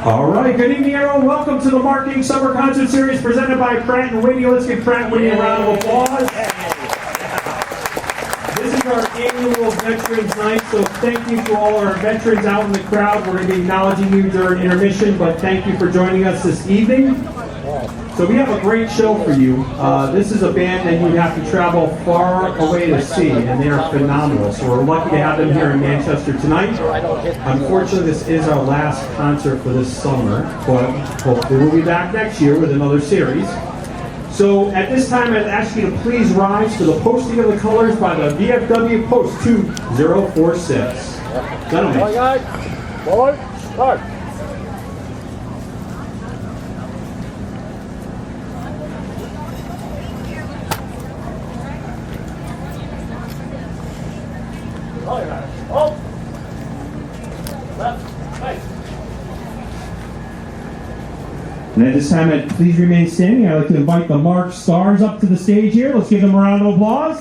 All right, good evening, everyone. Welcome to the Marketing Summer Concert Series presented by Pratt & Whitney. Let's give Pratt & Whitney a round of applause. This is our annual Veterans Night, so thank you to all our veterans out in the crowd. We're going to be acknowledging you during intermission, but thank you for joining us this evening. So we have a great show for you. This is a band that you'd have to travel far away to see, and they are phenomenal. So we're lucky to have them here in Manchester tonight. Unfortunately, this is our last concert for this summer, but hopefully we'll be back next year with another series. So at this time, I'd ask you to please rise to the posting of the colors by the VFW Post 2046. Gentlemen. All right, forward, start. And at this time, please remain standing. I'd like to invite the Marc stars up to the stage here. Let's give them a round of applause.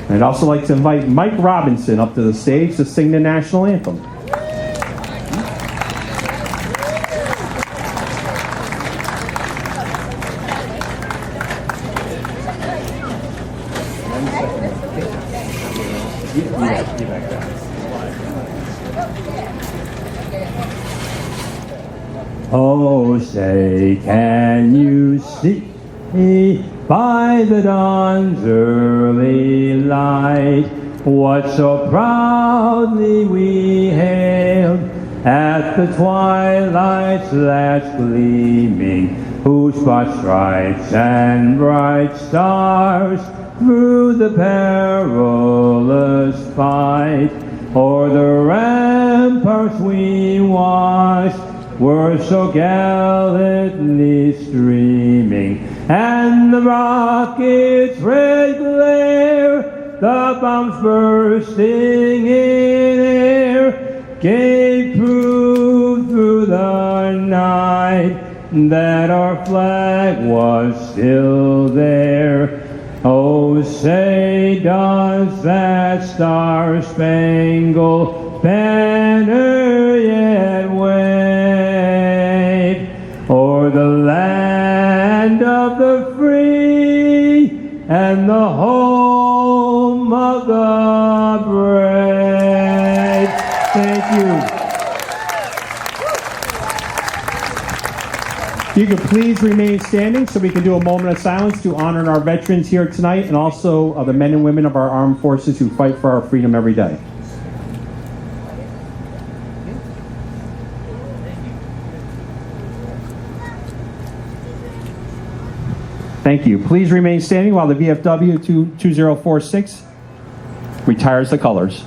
And I'd also like to invite Mike Robinson up to the stage to sing the national anthem. Oh, say, can you see by the dawn's early light what so proudly we hailed at the twilight's last gleaming, whose broad stripes and bright stars through the perilous fight o'er the ramparts we watched were so gallantly streaming, and the rocket's red glare, the bombs bursting in air, gave proof through the night that our flag was still there. Oh, say, does that star-spangled banner yet wave o'er the land of the free and the home of the brave? Thank you. You can please remain standing so we can do a moment of silence to honor our veterans here tonight and also the men and women of our armed forces who fight for our freedom every day. Thank you. Please remain standing while the VFW 2046 retires the colors.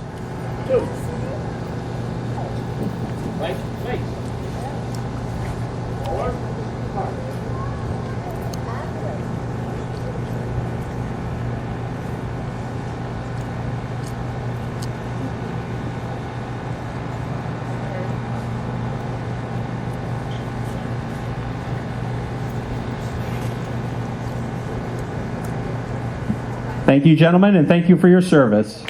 Thank you, gentlemen, and thank you for your service.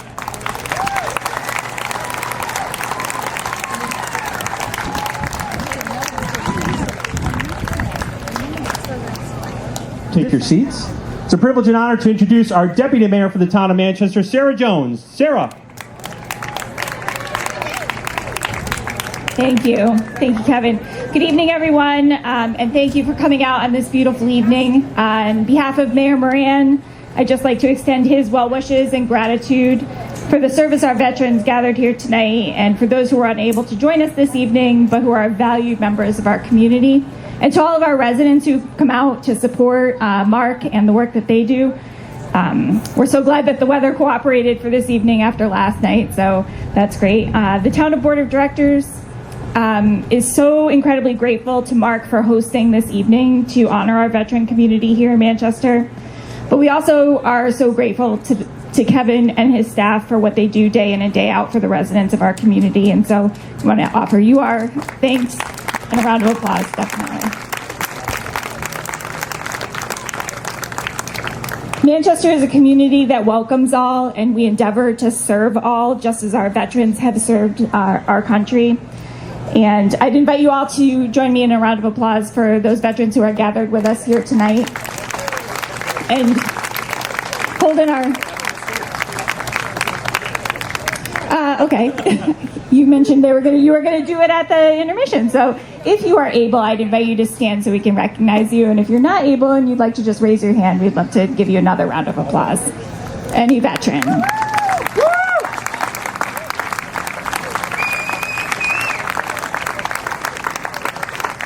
Take your seats. It's a privilege and honor to introduce our Deputy Mayor for the town of Manchester, Sarah Jones. Sarah. Thank you. Thank you, Kevin. Good evening, everyone, and thank you for coming out on this beautiful evening. On behalf of Mayor Moran, I'd just like to extend his well wishes and gratitude for the service our veterans gathered here tonight and for those who were unable to join us this evening but who are valued members of our community. And to all of our residents who come out to support Marc and the work that they do. We're so glad that the weather cooperated for this evening after last night, so that's great. The Town Board of Directors is so incredibly grateful to Marc for hosting this evening to honor our veteran community here in Manchester. But we also are so grateful to Kevin and his staff for what they do day in and day out for the residents of our community. And so we want to offer you our thanks and a round of applause, definitely. Manchester is a community that welcomes all, and we endeavor to serve all, just as our veterans have served our country. And I'd invite you all to join me in a round of applause for those veterans who are gathered with us here tonight. And holding our... okay. You mentioned you were gonna do it at the intermission. So if you are able, I'd invite you to stand so we can recognize you. And if you're not able and you'd like to just raise your hand, we'd love to give you another round of applause. Any veteran.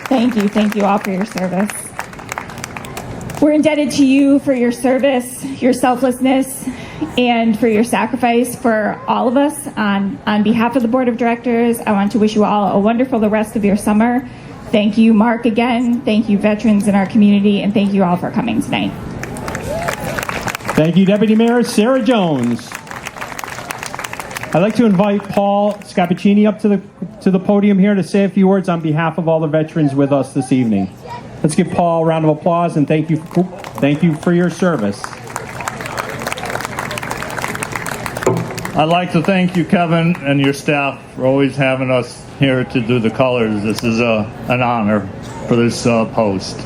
Thank you all for your service. We're indebted to you for your service, your selflessness, and for your sacrifice for all of us. On behalf of the Board of Directors, I want to wish you all a wonderful the rest of your summer. Thank you, Mark, again. Thank you, veterans in our community, and thank you all for coming tonight. Thank you, Deputy Mayor Sarah Jones. I'd like to invite Paul Scappuccini up to the podium here to say a few words on behalf of all the veterans with us this evening. Let's give Paul a round of applause and thank you for your service. I'd like to thank you, Kevin, and your staff for always having us here to do the colors. This is an honor for this post.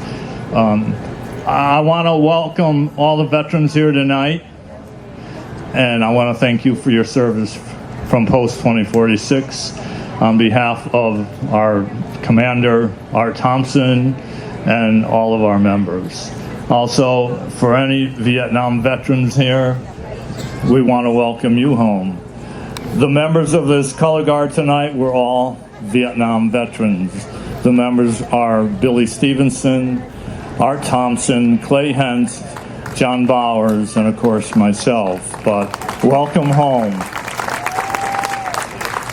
I want to welcome all the veterans here tonight, and I want to thank you for your service from Post 2046 on behalf of our Commander, Art Thompson, and all of our members. Also, for any Vietnam veterans here, we want to welcome you home. The members of this color guard tonight were all Vietnam veterans. The members are Billy Stevenson, Art Thompson, Clay Hentz, John Bowers, and of course myself. But welcome home.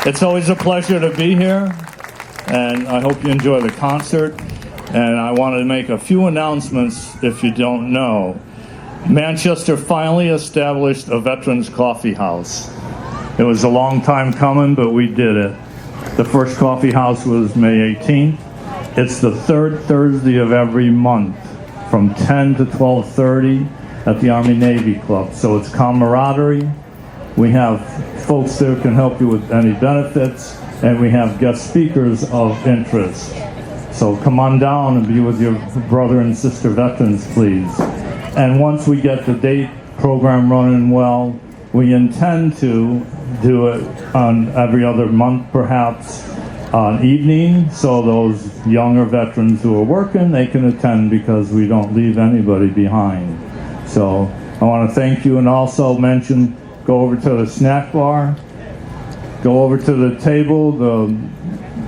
It's always a pleasure to be here, and I hope you enjoy the concert. And I want to make a few announcements if you don't know. Manchester finally established a Veterans Coffee House. It was a long time coming, but we did it. The first coffee house was May 18th. It's the third Thursday of every month from 10 to 12:30 at the Army-Navy Club. So it's camaraderie. We have folks there who can help you with any benefits, and we have guest speakers of interest. So come on down and be with your brother and sister veterans, please. And once we get the date program running well, we intend to do it on every other month, perhaps on evening, so those younger veterans who are working, they can attend because we don't leave anybody behind. So I want to thank you, and also mention, go over to the snack bar, go over to the table, the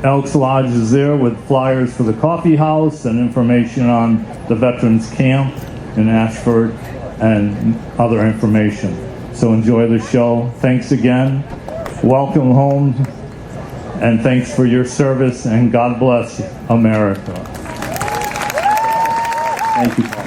Elks Lodge is there with flyers for the coffee house and information on the Veterans Camp in Ashford and other information. So enjoy the show. Thanks again. Welcome home. And thanks for your service, and God bless America. Thank you, Paul.